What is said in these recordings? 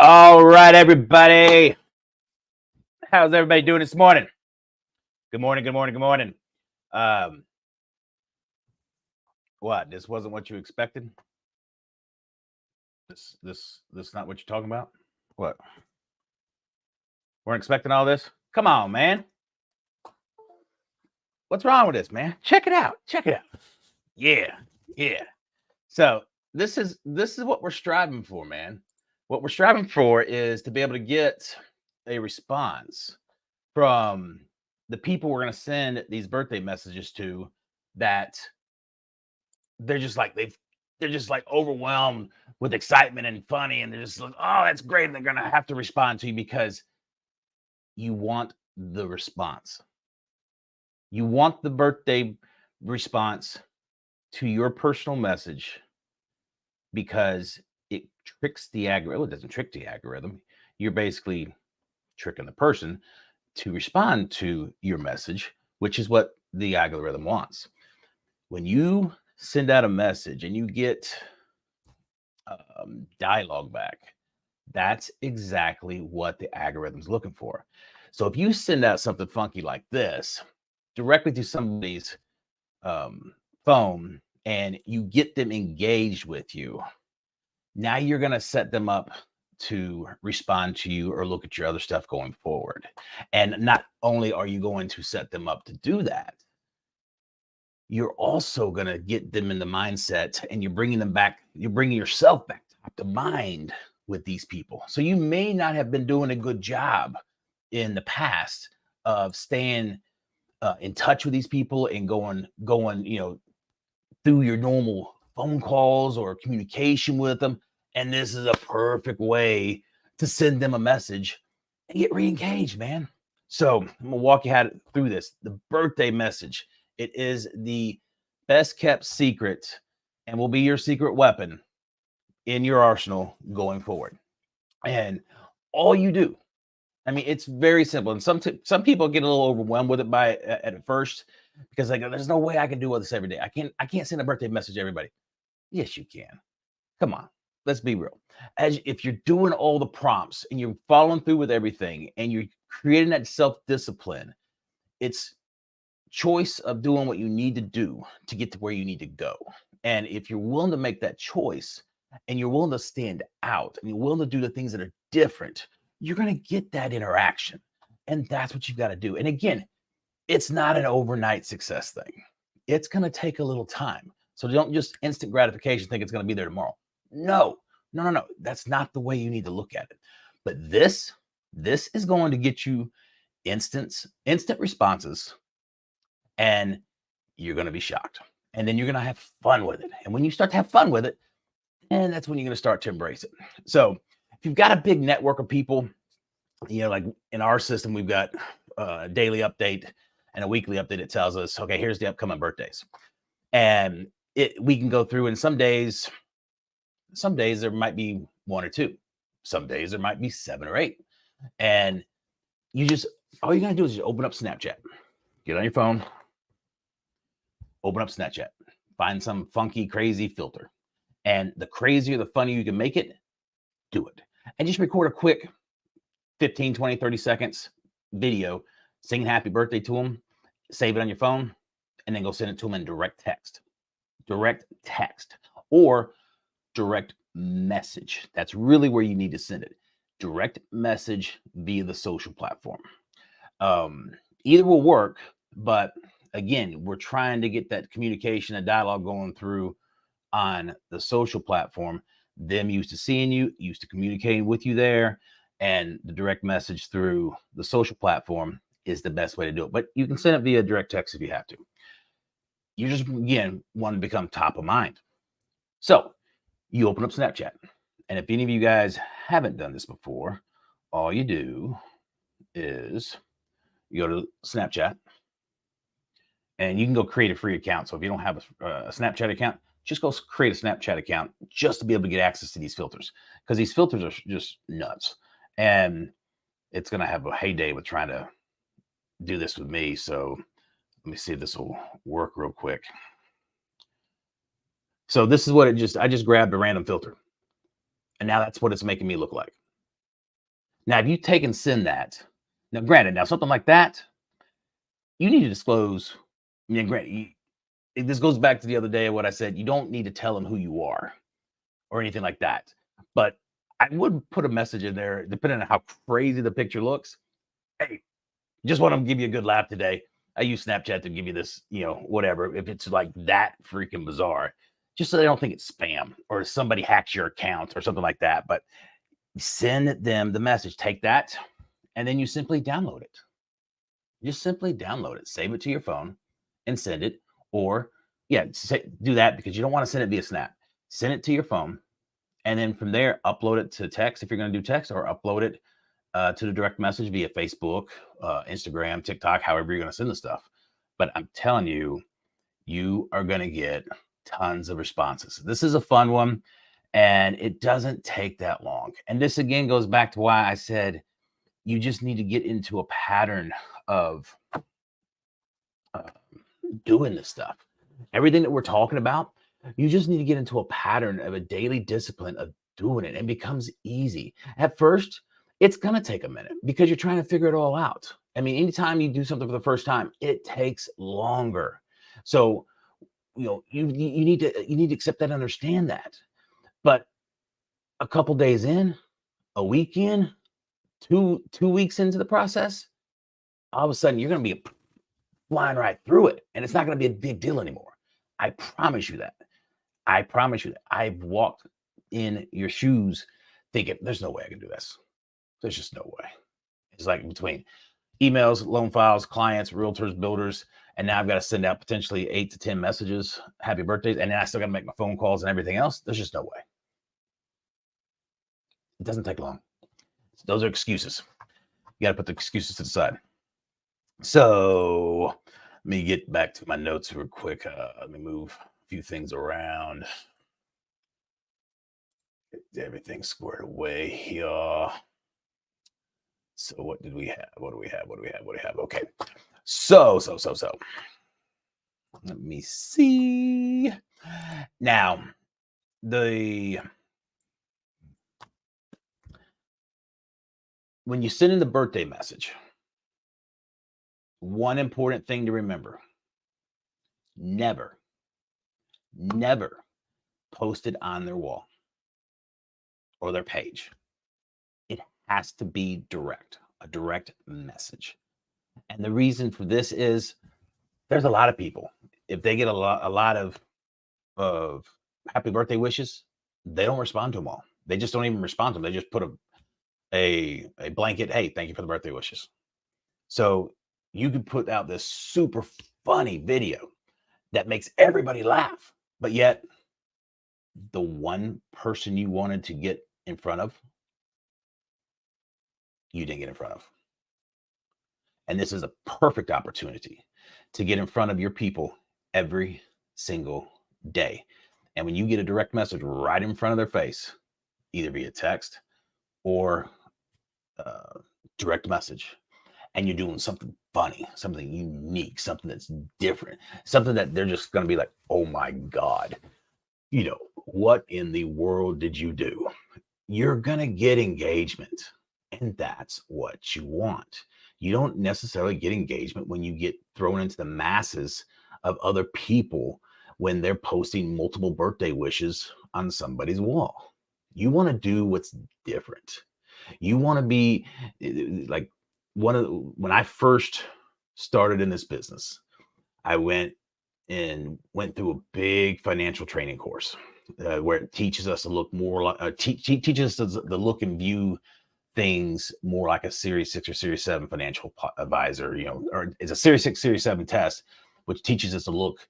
All right, everybody. How's everybody doing this morning? Good morning, good morning, good morning. Um, what? This wasn't what you expected? This not what you're talking about? What? Weren't expecting all this? Come on, man. What's wrong with this, man? Check it out. Check it out. Yeah, yeah. So this is what we're striving for, man. What we're striving for is to be able to get a response from the people we're going to send these birthday messages to, that they're just like they're just like overwhelmed with excitement and funny, and they're just like, oh, that's great, and they're going to have to respond to you because you want the response. You want the birthday response to your personal message because it tricks the algorithm. Well, it doesn't trick the algorithm. You're basically tricking the person to respond to your message, which is what the algorithm wants. When you send out a message and you get dialogue back, that's exactly what the algorithm's looking for. So if you send out something funky like this directly to somebody's phone and you get them engaged with you, now you're going to set them up to respond to you or look at your other stuff going forward. And not only are you going to set them up to do that, you're also going to get them in the mindset, and you're bringing them back. You're bringing yourself back to mind with these people. So you may not have been doing a good job in the past of staying in touch with these people and going, through your normal phone calls or communication with them. And this is a perfect way to send them a message and get re-engaged, man. So I'm gonna walk you through this. The birthday message. It is the best kept secret and will be your secret weapon in your arsenal going forward. And all you do, I mean, it's very simple. And some people get a little overwhelmed with it at first, because like, there's no way I can do all this every day. I can't send a birthday message to everybody. Yes, you can. Come on, let's be real. As if you're doing all the prompts and you're following through with everything and you're creating that self-discipline, it's choice of doing what you need to do to get to where you need to go. And if you're willing to make that choice and you're willing to stand out and you're willing to do the things that are different, you're going to get that interaction. And that's what you've got to do. And again, it's not an overnight success thing. It's going to take a little time. So don't just instant gratification think it's going to be there tomorrow. No. That's not the way you need to look at it. But this is going to get you instant responses, and you're going to be shocked. And then you're going to have fun with it. And when you start to have fun with it, and that's when you're going to start to embrace it. So if you've got a big network of people, like in our system, we've got a daily update and a weekly update. It tells us, okay, here's the upcoming birthdays. And we can go through, and some days there might be one or two. Some days there might be 7 or 8. And all you got to do is just open up Snapchat. Get on your phone, open up Snapchat, find some funky, crazy filter. And the crazier, the funnier you can make it, do it. And just record a quick 15, 20, 30 seconds video singing happy birthday to them, save it on your phone, and then go send it to them in direct text or direct message. That's really where you need to send it. Direct message via the social platform. Either will work, but again, we're trying to get that communication and dialogue going through on the social platform. Them used to seeing you, used to communicating with you there, and the direct message through the social platform is the best way to do it. But you can send it via direct text if you have to. You just, again, want to become top of mind. So you open up Snapchat. And if any of you guys haven't done this before, all you do is you go to Snapchat, and you can go create a free account. So if you don't have a Snapchat account, just go create a Snapchat account just to be able to get access to these filters, because these filters are just nuts. And it's going to have a heyday with trying to do this with me. So let me see if this will work real quick. So this is what I just grabbed a random filter, and now that's what it's making me look like. Now, if you take and send that, now granted, now something like that, you need to disclose. I mean, granted, this goes back to the other day of what I said. You don't need to tell them who you are or anything like that. But I would put a message in there, depending on how crazy the picture looks. Hey, just want to give you a good laugh today. I use Snapchat to give you this, whatever. If it's like that freaking bizarre, just so they don't think it's spam or somebody hacks your account or something like that. But send them the message. Take that, and then you simply download it. Just simply download it, save it to your phone, and send it. Or, yeah, do that because you don't want to send it via Snap. Send it to your phone, and then from there, upload it to text if you're going to do text, or upload it to the direct message via Facebook, Instagram, TikTok, however you're going to send the stuff. But I'm telling you, you are going to get tons of responses. This is a fun one, and it doesn't take that long. And this again goes back to why I said you just need to get into a pattern of uh, doing this stuff. Everything that we're talking about, you just need to get into a pattern of a daily discipline of doing it. And it becomes easy. At first, it's going to take a minute because you're trying to figure it all out. I mean, anytime you do something for the first time, it takes longer. So, you need to accept that, understand that. But a couple days in, a week in, two weeks into the process, all of a sudden you're going to be flying right through it, and it's not going to be a big deal anymore. I promise you that. I promise you that. I've walked in your shoes thinking, there's no way I can do this. There's just no way. It's like between emails, loan files, clients, realtors, builders, and now I've got to send out potentially 8 to 10 messages, happy birthdays, and then I still got to make my phone calls and everything else. There's just no way. It doesn't take long. Those are excuses. You got to put the excuses to the side. So let me get back to my notes real quick. Let me move a few things around. Get everything squared away here. So what did we have? What do we have? Okay. So. Let me see. Now, when you send in the birthday message, one important thing to remember: never post it on their wall or their page. It has to be a direct message. And the reason for this is there's a lot of people, if they get a lot of happy birthday wishes, they don't respond to them all. They just don't even respond to them. They just put a blanket, hey, thank you for the birthday wishes. So you could put out this super funny video that makes everybody laugh, but yet the one person you wanted to get in front of, you didn't get in front of. And this is a perfect opportunity to get in front of your people every single day. And when you get a direct message right in front of their face, either via text or direct message, and you're doing something funny, something unique, something that's different, something that they're just going to be like, oh my God, what in the world did you do? You're going to get engagement. And that's what you want. You don't necessarily get engagement when you get thrown into the masses of other people when they're posting multiple birthday wishes on somebody's wall. You want to do what's different. You want to be like when I first started in this business, I went through a big financial training course where it teaches us to look more like teaches us to look and view things more like a Series 6 or Series 7 financial advisor, or it's a Series 6, Series 7 test, which teaches us to look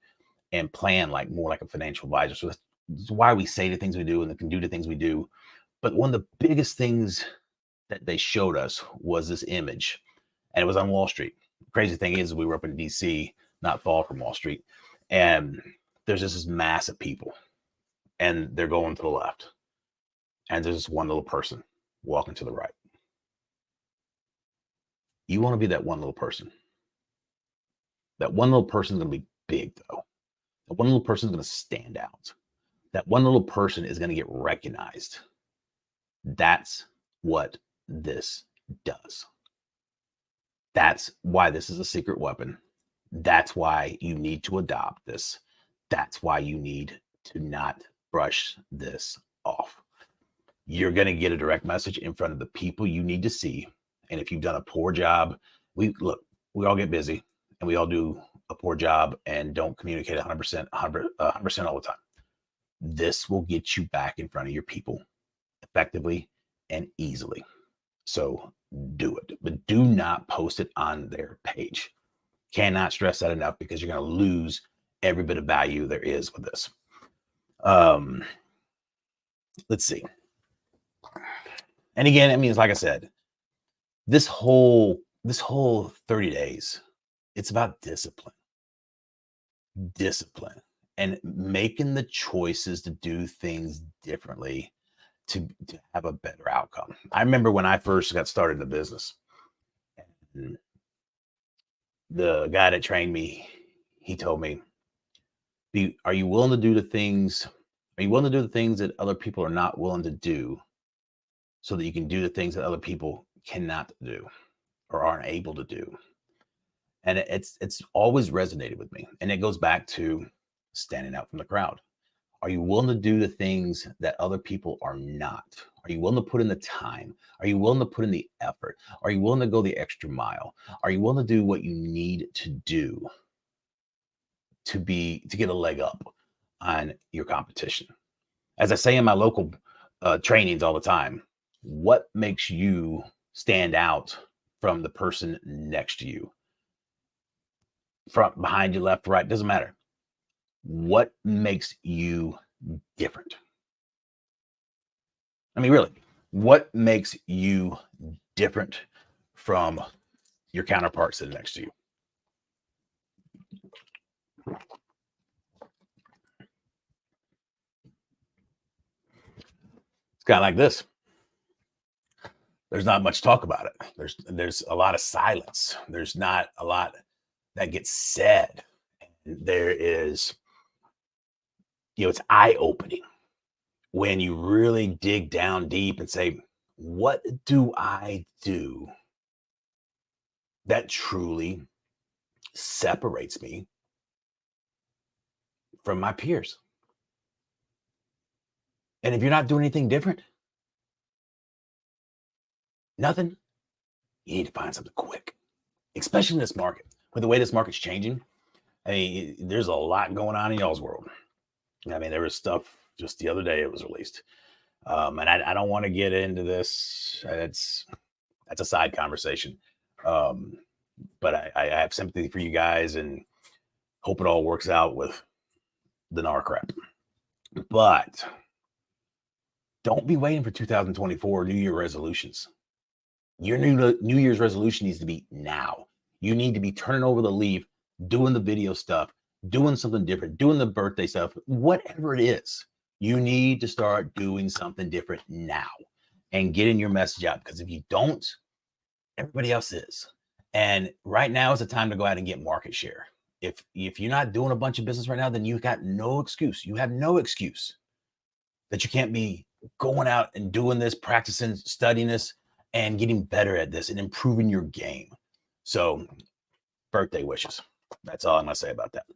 and plan more like a financial advisor. So that's why we say the things we do and can do the things we do. But one of the biggest things that they showed us was this image, and it was on Wall Street. The crazy thing is we were up in DC, not far from Wall Street, and there's just this mass of people, and they're going to the left, and there's this one little person walking to the right. You want to be that one little person. That one little person is going to be big, though. That one little person is going to stand out. That one little person is going to get recognized. That's what this does. That's why this is a secret weapon. That's why you need to adopt this. That's why you need to not brush this off. You're going to get a direct message in front of the people you need to see. And if you've done a poor job, we all get busy and we all do a poor job and don't communicate 100%, 100% all the time. This will get you back in front of your people effectively and easily. So do it, but do not post it on their page. Cannot stress that enough because you're going to lose every bit of value there is with this. Let's see. And again, I mean, it's like I said, this whole 30 days, it's about discipline and making the choices to do things differently to have a better outcome. I remember when I first got started in the business, and the guy that trained me, he told me, are you willing to do the things that other people are not willing to do so that you can do the things that other people cannot do or aren't able to do? And it's always resonated with me. And it goes back to standing out from the crowd. Are you willing to do the things that other people are not? Are you willing to put in the time? Are you willing to put in the effort? Are you willing to go the extra mile? Are you willing to do what you need to do to get a leg up on your competition? As I say in my local trainings all the time, what makes you stand out from the person next to you? Front, behind you, left, right, doesn't matter. What makes you different? I mean, really, what makes you different from your counterparts sitting next to you? It's kind of like this. There's not much talk about it. There's a lot of silence. There's not a lot that gets said. There is, it's eye-opening when you really dig down deep and say, what do I do that truly separates me from my peers? And if you're not doing anything different, nothing, you need to find something quick, especially in this market. With the way this market's changing, I mean, there's a lot going on in y'all's world. I mean, there was stuff just the other day it was released. And I don't want to get into this. That's a side conversation. But I have sympathy for you guys and hope it all works out with the NAR crap. But don't be waiting for 2024 New Year resolutions. Your New Year's resolution needs to be now. You need to be turning over the leaf, doing the video stuff, doing something different, doing the birthday stuff, whatever it is. You need to start doing something different now and getting your message out, because if you don't, everybody else is. And right now is the time to go out and get market share. If you're not doing a bunch of business right now, then you've got no excuse. You have no excuse that you can't be going out and doing this, practicing, studying this, and getting better at this and improving your game. So, birthday wishes. That's all I'm going to say about that.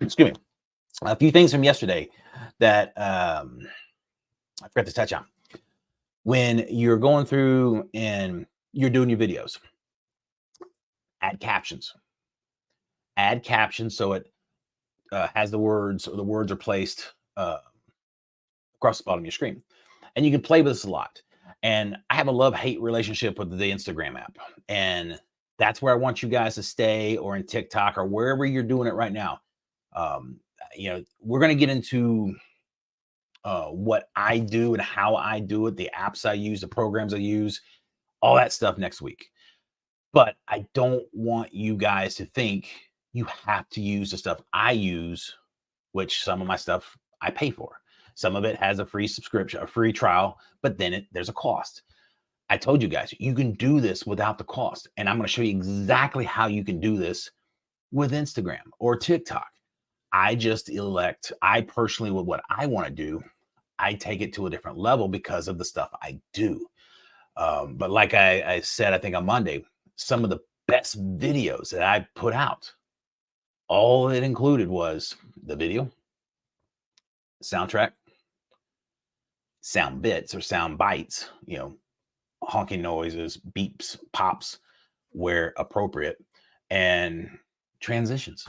Excuse me. A few things from yesterday that I forgot to touch on. When you're going through and you're doing your videos, add captions. Add captions so it has the words, or the words are placed across the bottom of your screen. And you can play with this a lot. And I have a love-hate relationship with the Instagram app. And that's where I want you guys to stay, or in TikTok, or wherever you're doing it right now. We're going to get into what I do and how I do it, the apps I use, the programs I use, all that stuff next week. But I don't want you guys to think you have to use the stuff I use, which some of my stuff I pay for. Some of it has a free subscription, a free trial, but then there's a cost. I told you guys, you can do this without the cost. And I'm going to show you exactly how you can do this with Instagram or TikTok. I personally, with what I want to do, I take it to a different level because of the stuff I do. But like I said, I think on Monday, some of the best videos that I put out, all it included was the video, soundtrack, sound bits or sound bites, honking noises, beeps, pops where appropriate, and transitions.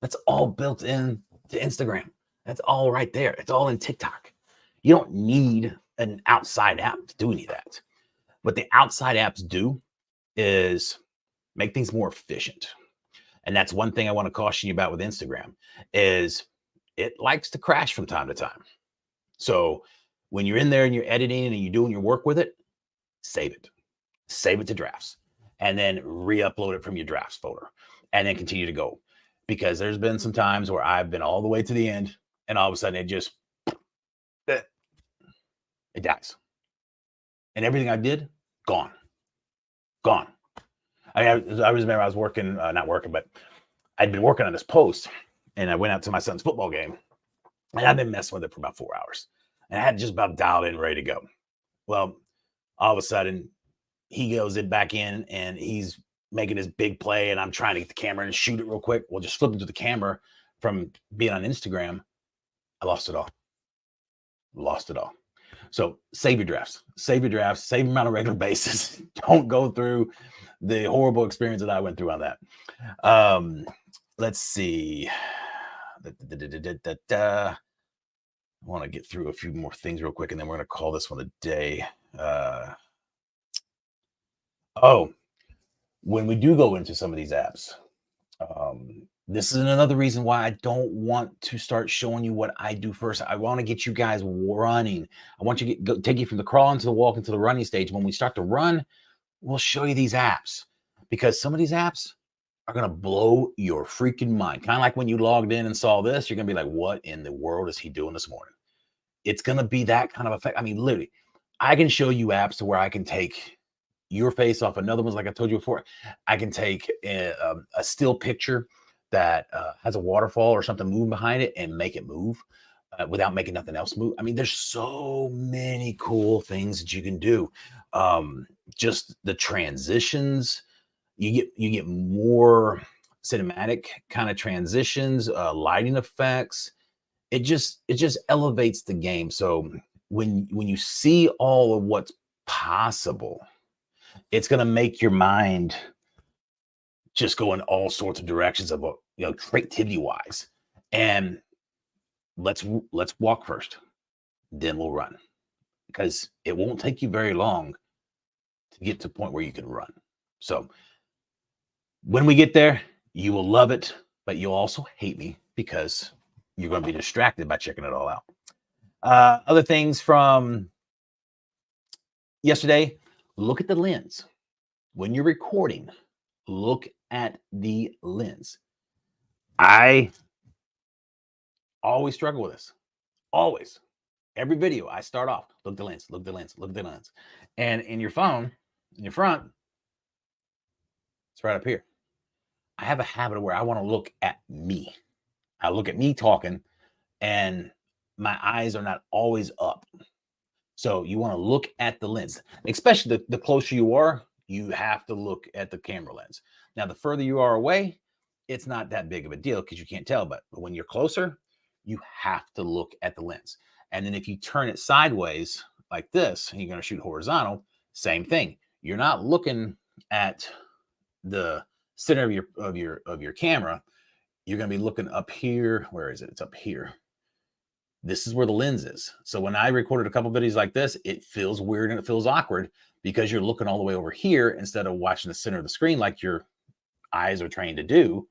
That's all built in to Instagram. That's all right there. It's all in TikTok. You don't need an outside app to do any of that. What the outside apps do is make things more efficient. And that's one thing I want to caution you about with Instagram is it likes to crash from time to time. So when you're in there and you're editing and you're doing your work with it, save it. Save it to drafts and then re-upload it from your drafts folder and then continue to go. Because there's been some times where I've been all the way to the end and all of a sudden it dies. And everything I did, gone. Gone. I remember I was working, not working, but I'd been working on this post and I went out to my son's football game and I've been messing with it for about 4 hours. And I had just about dialed in, ready to go. Well, all of a sudden, he goes in back in and he's making his big play and I'm trying to get the camera and shoot it real quick. Well, just flipping to the camera from being on Instagram, I lost it all. Lost it all. So save your drafts, save them on a regular basis. Don't go through the horrible experience that I went through on that. Let's see. I want to get through a few more things real quick and then we're going to call this one a day. When we do go into some of these apps, this is another reason why I don't want to start showing you what I do first. I want to get you guys running. I want you to take you from the crawl into the walk into the running stage. When we start to run, we'll show you these apps because some of these apps are going to blow your freaking mind. Kind of like when you logged in and saw this, you're going to be like, what in the world is he doing this morning? It's going to be that kind of effect. I mean, literally, I can show you apps to where I can take your face off another one's like I told you before. I can take a still picture that has a waterfall or something moving behind it and make it move without making nothing else move. I mean, there's so many cool things that you can do. Just the transitions, you get more cinematic kind of transitions, lighting effects. It just elevates the game. So when you see all of what's possible, it's going to make your mind just go in all sorts of directions of creativity wise. And let's walk first, then we'll run, because it won't take you very long to get to the point where you can run. So when we get there, you will love it, but you'll also hate me because you're going to be distracted by checking it all out. Other things from yesterday, look at the lens. When you're recording, look at the lens. I always struggle with this. Always. Every video I start off, look at the lens, look at the lens, look at the lens. And in your phone, in your front, it's right up here. I have a habit of where I want to look at me. I look at me talking and my eyes are not always up. So you want to look at the lens, especially the closer you are, you have to look at the camera lens. Now, the further you are away, it's not that big of a deal because you can't tell, but when you're closer, you have to look at the lens. And then if you turn it sideways like this, and you're going to shoot horizontal, same thing. You're not looking at the center of your camera. You're going to be looking up here. Where is it? It's up here. This is where the lens is. So when I recorded a couple videos like this, it feels weird and it feels awkward because you're looking all the way over here instead of watching the center of the screen like your eyes are trained to do.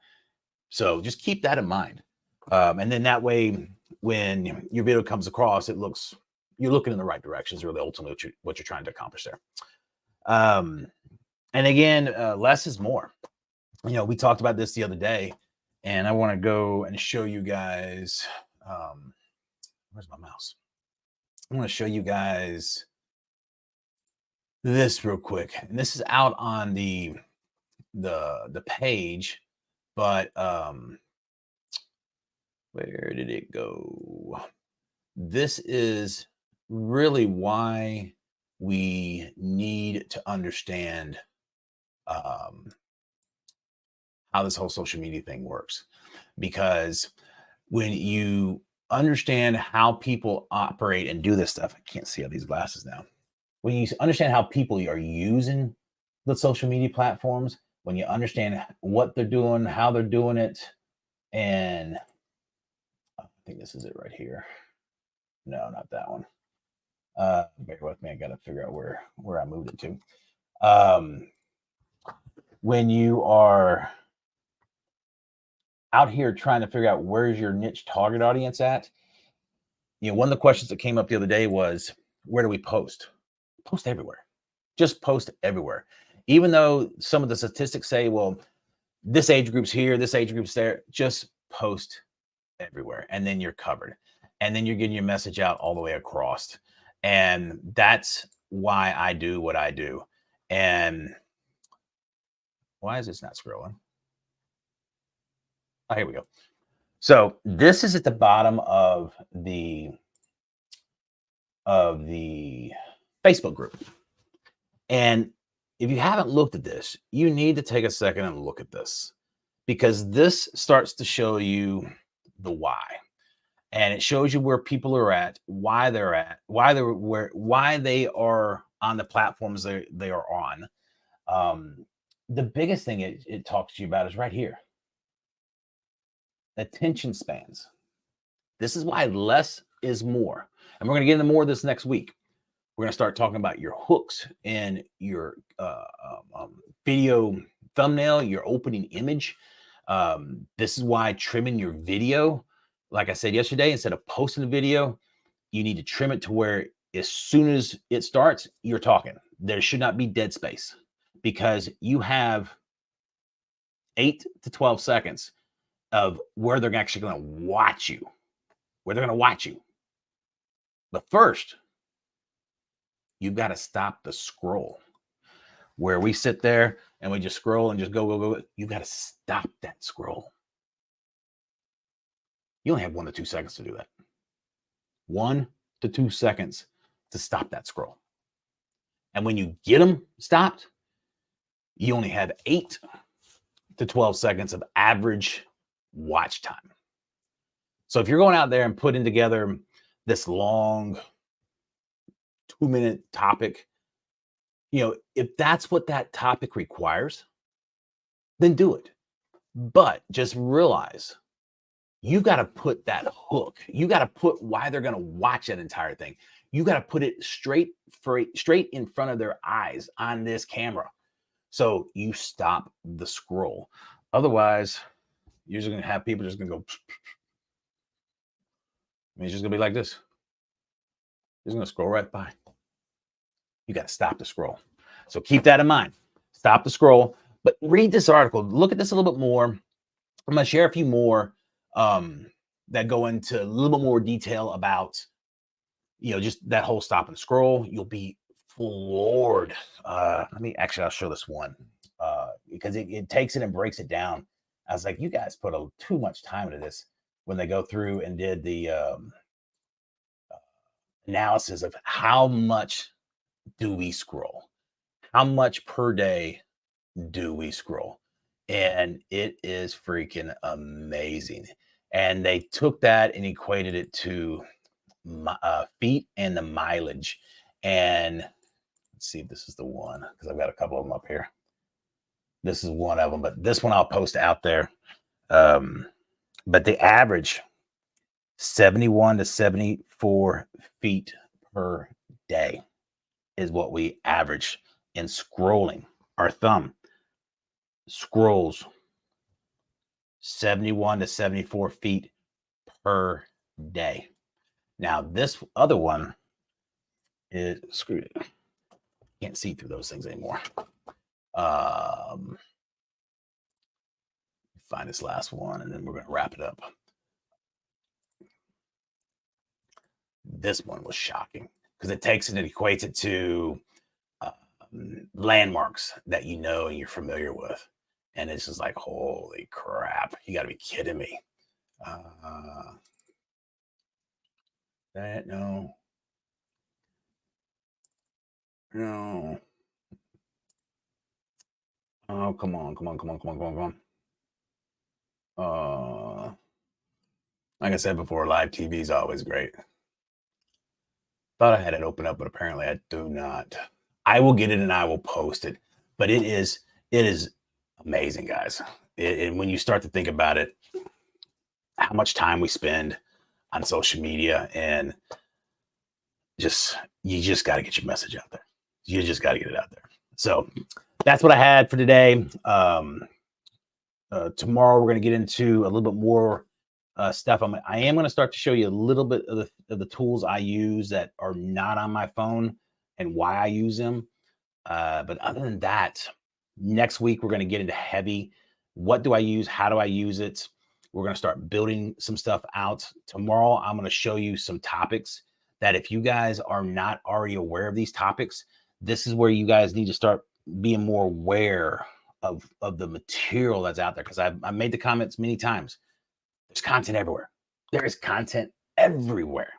So just keep that in mind. And then that way, when your video comes across, you're looking in the right direction is really ultimately what you're trying to accomplish there. And again, less is more. We talked about this the other day, and I want to go and show you guys. Where's my mouse? I want to show you guys this real quick. And this is out on the page, but where did it go? This is really why we need to understand um, how this whole social media thing works. Because when you understand how people operate and do this stuff, I can't see out these glasses now. When you understand how people are using the social media platforms, when you understand what they're doing, how they're doing it, and I think this is it right here. No, not that one. Bear with me. I got to figure out where I moved it to. When you are out here trying to figure out where's your niche target audience at, one of the questions that came up the other day was, where do we post? Post everywhere. Just post everywhere. Even though some of the statistics say, well, this age group's here, this age group's there, just post everywhere. And then you're covered. And then you're getting your message out all the way across. And that's why I do what I do. And why is this not scrolling? Oh, here we go. So this is at the bottom of the Facebook group. And if you haven't looked at this, you need to take a second and look at this, because this starts to show you the why. And it shows you where people are at, why they're at, why they are on the platforms they are on. The biggest thing it talks to you about is right here. Attention spans. This is why less is more. And we're going to get into more of this next week. We're going to start talking about your hooks and your video thumbnail, your opening image. This is why trimming your video, like I said yesterday, instead of posting the video, you need to trim it to where as soon as it starts, you're talking. There should not be dead space, because you have 8 to 12 seconds of where they're actually going to watch you, But first, you've got to stop the scroll. Where we sit there and we just scroll and just go. You got to stop that scroll. You only have 1 to 2 seconds to do that. 1 to 2 seconds to stop that scroll. And when you get them stopped, you only have 8 to 12 seconds of average watch time. So if you're going out there and putting together this long 2-minute topic, if that's what that topic requires, then do it. But just realize you got to put that hook. You got to put why they're going to watch that entire thing. You got to put it straight in front of their eyes on this camera. So you stop the scroll. Otherwise, you're just going to have people just going to go. It's just going to be like this. Just going to scroll right by. You got to stop the scroll. So keep that in mind. Stop the scroll. But read this article. Look at this a little bit more. I'm going to share a few more that go into a little bit more detail about, just that whole stop and scroll. You'll be floored. I'll show this one because it takes it and breaks it down. I was like, you guys put too much time into this when they go through and did the analysis of how much do we scroll? How much per day do we scroll? And it is freaking amazing. And they took that and equated it to feet and the mileage. And let's see if this is the one, because I've got a couple of them up here. This is one of them, but this one I'll post out there. But the average 71 to 74 feet per day is what we average in scrolling. Our thumb scrolls 71 to 74 feet per day. Now, this other one is screwed it. Can't see through those things anymore. Find this last one, and then we're going to wrap it up. This one was shocking because it takes it and equates it to landmarks that and you're familiar with. And it's just like, holy crap, you got to be kidding me. No. No. Oh, come on, come on, come on, come on, come on, come on. Like I said before, live TV is always great. Thought I had it open up, but apparently I do not. I will get it and I will post it. But it is amazing, guys. And when you start to think about it, how much time we spend on social media, and you just got to get your message out there. You just got to get it out there. So that's what I had for today. Tomorrow we're going to get into a little bit more stuff. I am going to start to show you a little bit of the tools I use that are not on my phone and why I use them. But other than that, next week we're going to get into heavy. What do I use? How do I use it? We're going to start building some stuff out. Tomorrow, I'm going to show you some topics that if you guys are not already aware of these topics, this is where you guys need to start being more aware of the material that's out there. Because I've made the comments many times. There's content everywhere. There is content everywhere.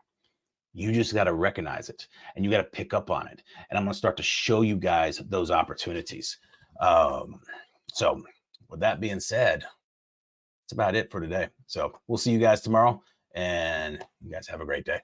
You just got to recognize it and you got to pick up on it. And I'm going to start to show you guys those opportunities. So with that being said, that's about it for today. So we'll see you guys tomorrow, and you guys have a great day.